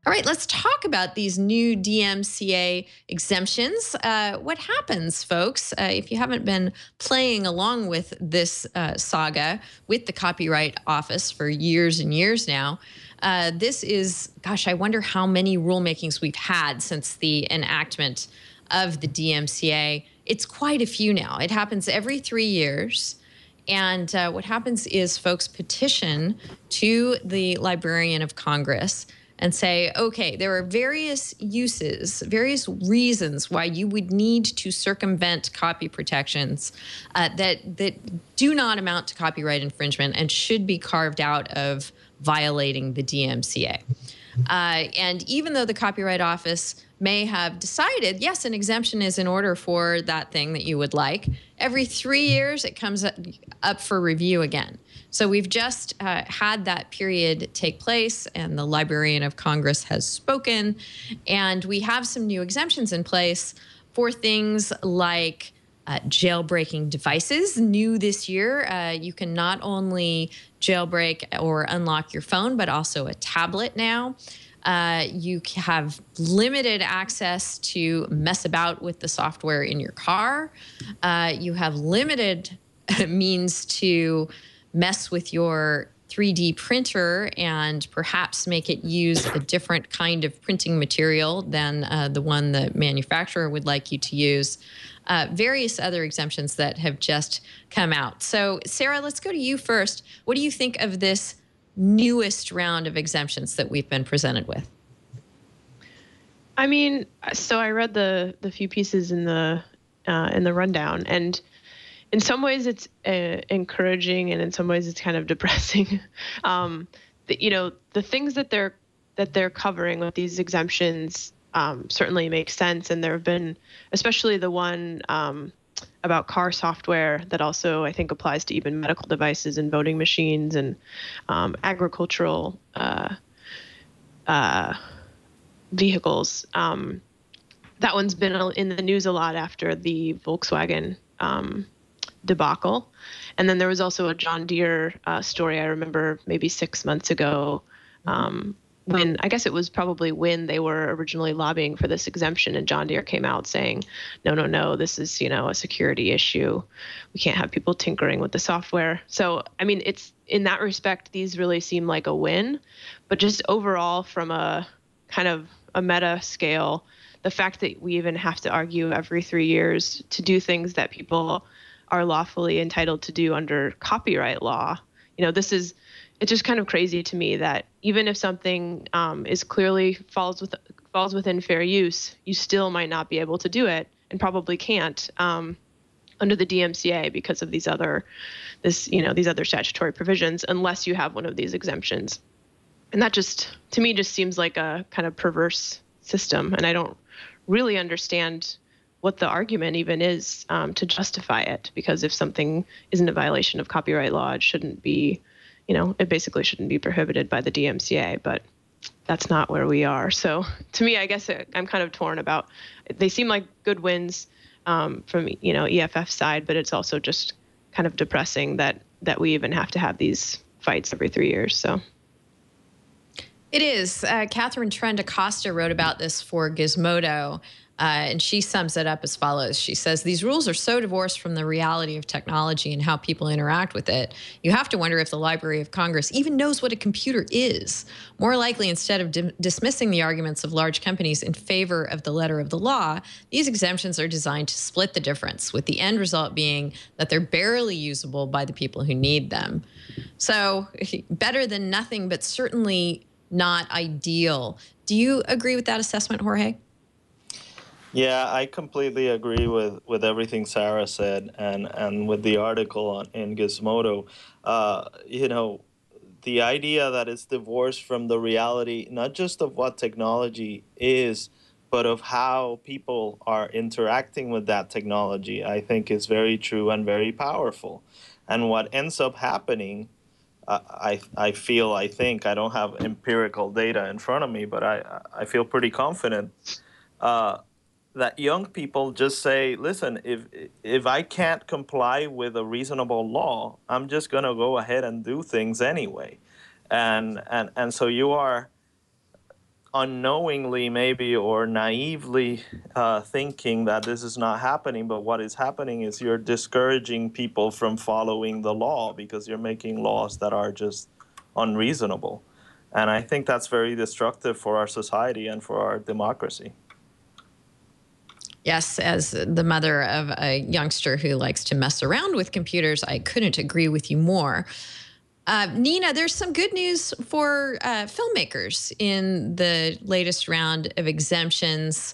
All right, let's talk about these new DMCA exemptions. What happens, folks, if you haven't been playing along with this saga with the Copyright Office for years and years now? This is, gosh, I wonder how many rulemakings we've had since the enactment of the DMCA. It's quite a few now. It happens every 3 years. And what happens is folks petition to the Librarian of Congress and say, okay, there are various uses, various reasons why you would need to circumvent copy protections that do not amount to copyright infringement and should be carved out of violating the DMCA. And even though the Copyright Office may have decided, yes, an exemption is in order for that thing that you would like, every 3 years it comes up for review again. So we've just had that period take place, and the Librarian of Congress has spoken, and we have some new exemptions in place for things like jailbreaking devices. New this year, you can not only jailbreak or unlock your phone, but also a tablet now. You have limited access to mess about with the software in your car. You have limited means to mess with your 3D printer and perhaps make it use a different kind of printing material than the one the manufacturer would like you to use. Various other exemptions that have just come out. So, Sarah, let's go to you first. What do you think of this newest round of exemptions that we've been presented with? I mean, so I read the few pieces in the rundown, and in some ways it's encouraging, and in some ways it's kind of depressing. The things that they're covering with these exemptions certainly make sense, and there have been, especially the one about car software that also I think applies to even medical devices and voting machines and agricultural vehicles. That one's been in the news a lot after the Volkswagen debacle. And then there was also a John Deere story I remember maybe 6 months ago when, I guess it was probably when they were originally lobbying for this exemption, and John Deere came out saying, no, this is, a security issue. We can't have people tinkering with the software. So, I mean, it's in that respect, these really seem like a win, but just overall from a kind of a meta scale, the fact that we even have to argue every 3 years to do things that people are lawfully entitled to do under copyright law, it's just kind of crazy to me that even if something is clearly falls within fair use, you still might not be able to do it, and probably can't under the DMCA because of these other statutory provisions, unless you have one of these exemptions. And that just, to me, just seems like a kind of perverse system, and I don't really understand what the argument even is to justify it, because if something isn't a violation of copyright law, it shouldn't be, it basically shouldn't be prohibited by the DMCA, but that's not where we are. So to me, I guess I'm kind of torn about, they seem like good wins from, EFF side, but it's also just kind of depressing that we even have to have these fights every 3 years, so. It is. Catherine Trent Acosta wrote about this for Gizmodo, and she sums it up as follows. She says, these rules are so divorced from the reality of technology and how people interact with it, you have to wonder if the Library of Congress even knows what a computer is. More likely, instead of dismissing the arguments of large companies in favor of the letter of the law, these exemptions are designed to split the difference, with the end result being that they're barely usable by the people who need them. So better than nothing, but certainly not ideal. Do you agree with that assessment, Jorge? Yeah, I completely agree with everything Sarah said, and with the article in Gizmodo. The idea that it's divorced from the reality, not just of what technology is, but of how people are interacting with that technology, I think is very true and very powerful. And what ends up happening, I think, I don't have empirical data in front of me, but I feel pretty confident that young people just say, listen, if I can't comply with a reasonable law, I'm just going to go ahead and do things anyway. And so you are unknowingly maybe or naively thinking that this is not happening, but what is happening is you're discouraging people from following the law because you're making laws that are just unreasonable. And I think that's very destructive for our society and for our democracy. Yes, as the mother of a youngster who likes to mess around with computers, I couldn't agree with you more. Nina, there's some good news for filmmakers in the latest round of exemptions.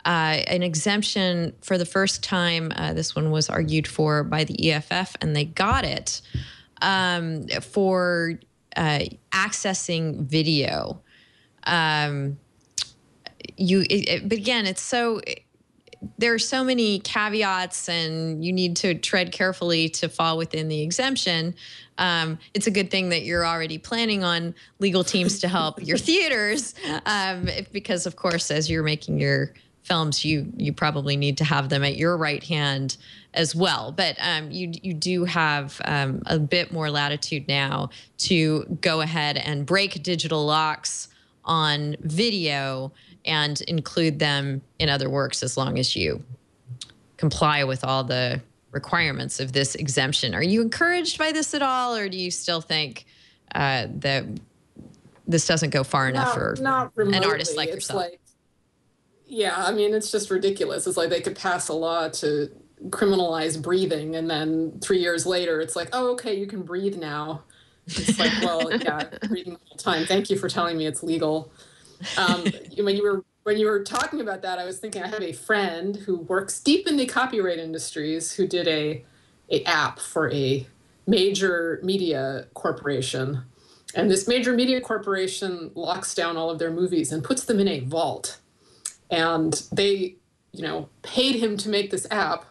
An exemption for the first time, this one was argued for by the EFF, and they got it for accessing video. But again, it's so... there are so many caveats and you need to tread carefully to fall within the exemption. It's a good thing that you're already planning on legal teams to help your theaters because, of course, as you're making your films, you probably need to have them at your right hand as well. But you do have a bit more latitude now to go ahead and break digital locks on video and include them in other works as long as you comply with all the requirements of this exemption. Are you encouraged by this at all, or do you still think that this doesn't go far enough for an artist like yourself? Like, yeah, I mean, it's just ridiculous. It's like they could pass a law to criminalize breathing, and then 3 years later, it's like, oh, okay, you can breathe now. It's like, well, yeah, breathing the whole time. Thank you for telling me it's legal. When you were talking about that, I was thinking I have a friend who works deep in the copyright industries who did a app for a major media corporation. And this major media corporation locks down all of their movies and puts them in a vault. And they, paid him to make this app.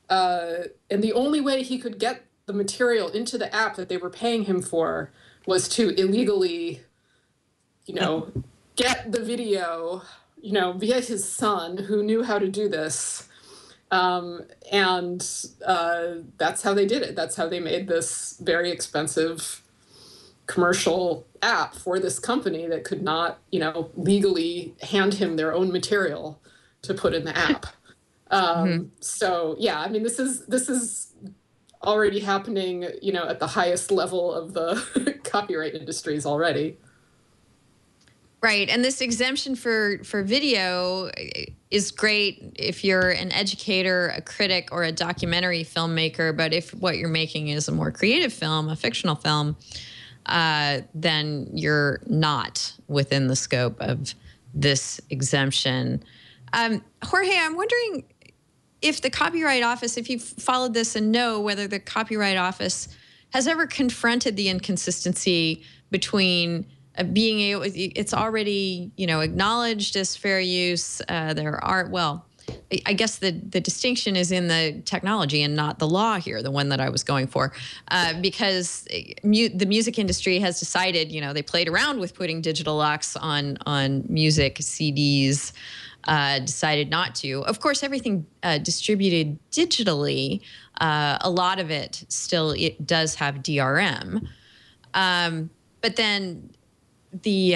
And the only way he could get the material into the app that they were paying him for was to illegally, get the video, via his son, who knew how to do this. And that's how they did it. That's how they made this very expensive commercial app for this company that could not, legally hand him their own material to put in the app. So, yeah, I mean, this is already happening, at the highest level of the copyright industries already. Right. And this exemption for video is great if you're an educator, a critic, or a documentary filmmaker. But if what you're making is a more creative film, a fictional film, then you're not within the scope of this exemption. Jorge, I'm wondering if the Copyright Office, if you've followed this and know whether the Copyright Office has ever confronted the inconsistency between being able, it's already, acknowledged as fair use. There are, well, I guess the distinction is in the technology and not the law here, the one that I was going for, because the music industry has decided, they played around with putting digital locks on music CDs, decided not to. Of course, everything distributed digitally, a lot of it it does have DRM. But then the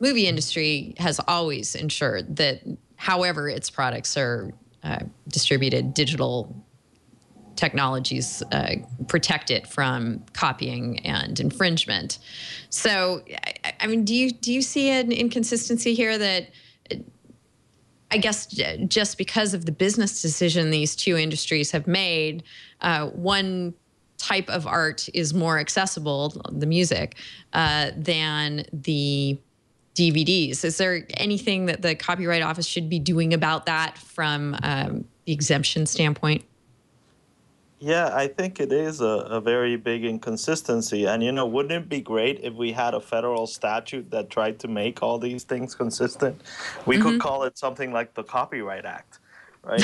movie industry has always ensured that however its products are distributed, digital technologies protect it from copying and infringement. So, I mean, do you see an inconsistency here that, I guess, just because of the business decision these two industries have made, one type of art is more accessible, the music, than the DVDs? Is there anything that the Copyright Office should be doing about that from the exemption standpoint? Yeah, I think it is a very big inconsistency. And, wouldn't it be great if we had a federal statute that tried to make all these things consistent? We could call it something like the Copyright Act, right?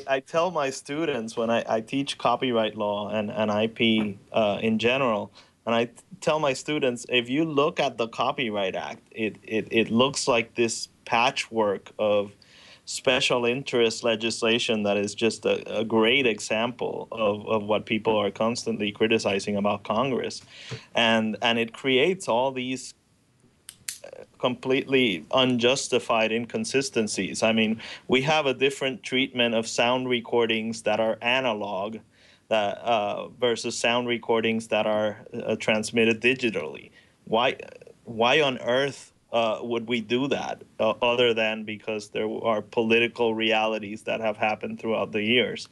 I tell my students when I teach copyright law and IP in general, and I tell my students, if you look at the Copyright Act, it looks like this patchwork of special interest legislation that is just a great example of what people are constantly criticizing about Congress. And it creates all these completely unjustified inconsistencies. I mean, we have a different treatment of sound recordings that are analog versus sound recordings that are transmitted digitally. Why on earth would we do that, other than because there are political realities that have happened throughout the years?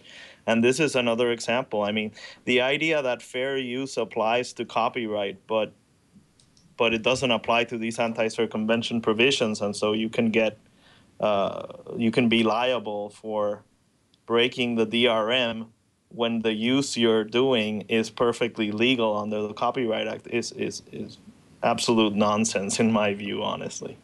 And this is another example. I mean, the idea that fair use applies to copyright, but it doesn't apply to these anti-circumvention provisions, and so you can be liable for breaking the DRM when the use you're doing is perfectly legal under the Copyright Act is absolute nonsense in my view, honestly.